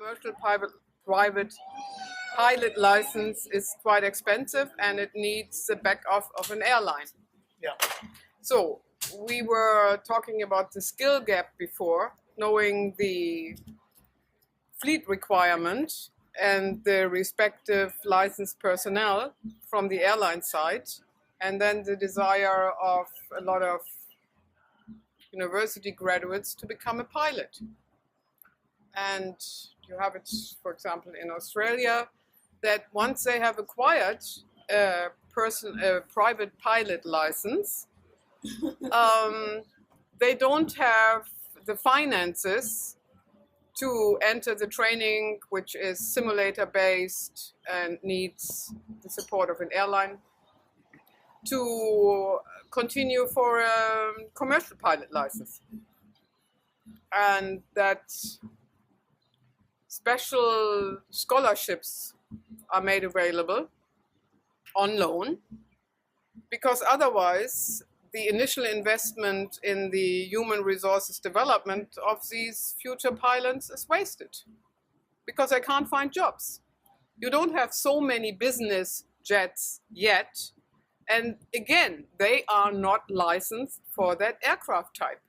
commercial private pilot license is quite expensive and it needs the backup of an airline. Yeah. So we were talking about the skill gap before, knowing the fleet requirement and the respective licensed personnel from the airline side, and then the desire of a lot of university graduates to become a pilot. And you have it, for example, in Australia, that once they have acquired a private pilot license, they don't have the finances to enter the training, which is simulator based and needs the support of an airline, to continue for a commercial pilot license. And that special scholarships are made available on loan, because otherwise the initial investment in the human resources development of these future pilots is wasted, because they can't find jobs. You don't have so many business jets yet, and again, they are not licensed for that aircraft type.